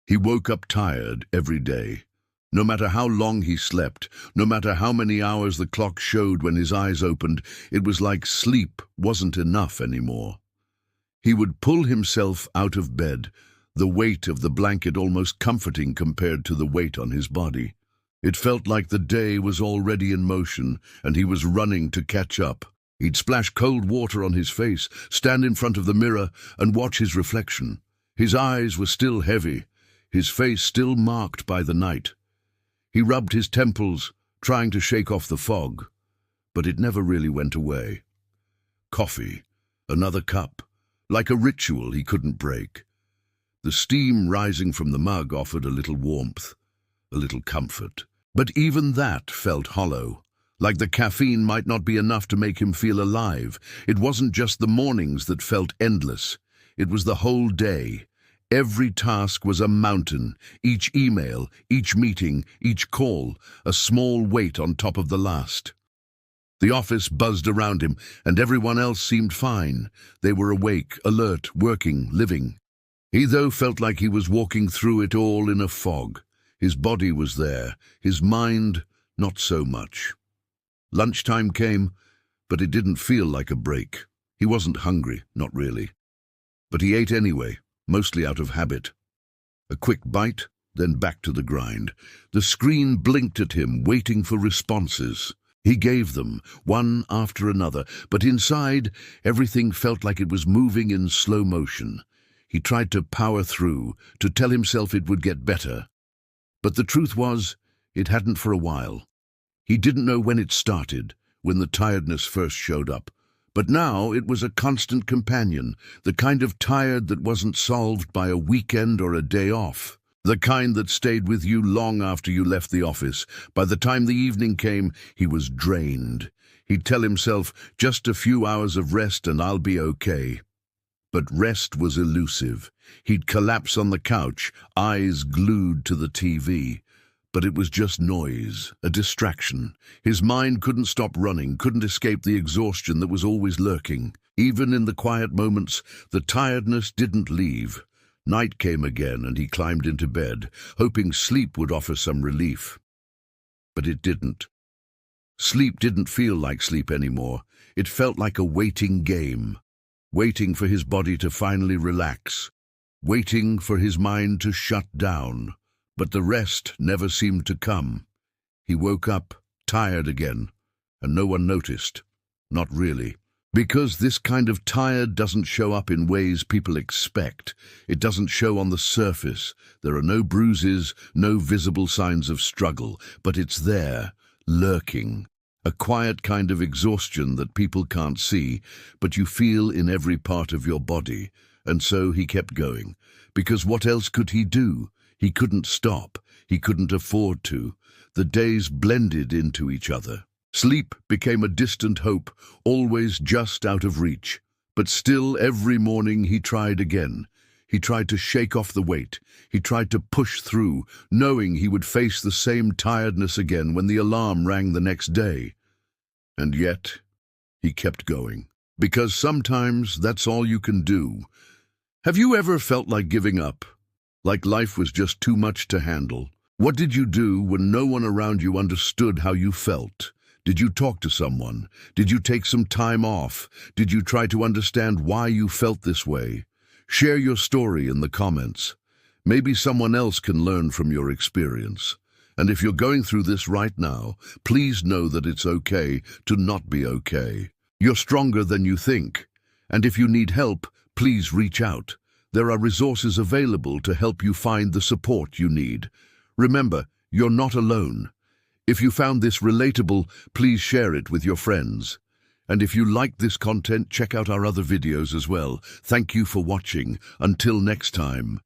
He woke up tired every day. No matter how long he slept, no matter how many hours the clock showed when his eyes opened, it was like sleep wasn't enough anymore. He would pull himself out of bed, the weight of the blanket almost comforting compared to the weight on his body. It felt like the day was already in motion, and he was running to catch up. He'd splash cold water on his face, stand in front of the mirror, and watch his reflection. His eyes were still heavy, his face still marked by the night. He rubbed his temples, trying to shake off the fog, but it never really went away. Coffee, another cup, like a ritual he couldn't break. The steam rising from the mug offered a little warmth, a little comfort. But even that felt hollow, like the caffeine might not be enough to make him feel alive. It wasn't just the mornings that felt endless. It was the whole day. Every task was a mountain, each email, each meeting, each call, a small weight on top of the last. The office buzzed around him, and everyone else seemed fine. They were awake, alert, working, living. He, though, felt like he was walking through it all in a fog. His body was there, his mind, not so much. Lunchtime came, but it didn't feel like a break. He wasn't hungry, not really. But he ate anyway, mostly out of habit. A quick bite, then back to the grind. The screen blinked at him, waiting for responses. He gave them, one after another, but inside, everything felt like it was moving in slow motion. He tried to power through, to tell himself it would get better. But the truth was, it hadn't for a while. He didn't know when it started, when the tiredness first showed up. But now it was a constant companion, the kind of tired that wasn't solved by a weekend or a day off. The kind that stayed with you long after you left the office. By the time the evening came, he was drained. He'd tell himself, just a few hours of rest and I'll be okay. But rest was elusive. He'd collapse on the couch, eyes glued to the TV. But it was just noise, a distraction. His mind couldn't stop running, couldn't escape the exhaustion that was always lurking. Even in the quiet moments, the tiredness didn't leave. Night came again and he climbed into bed, hoping sleep would offer some relief. But it didn't. Sleep didn't feel like sleep anymore. It felt like a waiting game, waiting for his body to finally relax, waiting for his mind to shut down. But the rest never seemed to come. He woke up, tired again, and no one noticed. Not really. Because this kind of tired doesn't show up in ways people expect. It doesn't show on the surface. There are no bruises, no visible signs of struggle, but it's there, lurking. A quiet kind of exhaustion that people can't see, but you feel in every part of your body. And so he kept going. Because what else could he do? He couldn't stop. He couldn't afford to. The days blended into each other. Sleep became a distant hope, always just out of reach. But still, every morning he tried again. He tried to shake off the weight. He tried to push through, knowing he would face the same tiredness again when the alarm rang the next day. And yet, he kept going. Because sometimes that's all you can do. Have you ever felt like giving up? Like life was just too much to handle? What did you do when no one around you understood how you felt? Did you talk to someone? Did you take some time off? Did you try to understand why you felt this way? Share your story in the comments. Maybe someone else can learn from your experience. And if you're going through this right now, please know that it's okay to not be okay. You're stronger than you think. And if you need help, please reach out. There are resources available to help you find the support you need. Remember, you're not alone. If you found this relatable, please share it with your friends. And if you liked this content, check out our other videos as well. Thank you for watching. Until next time.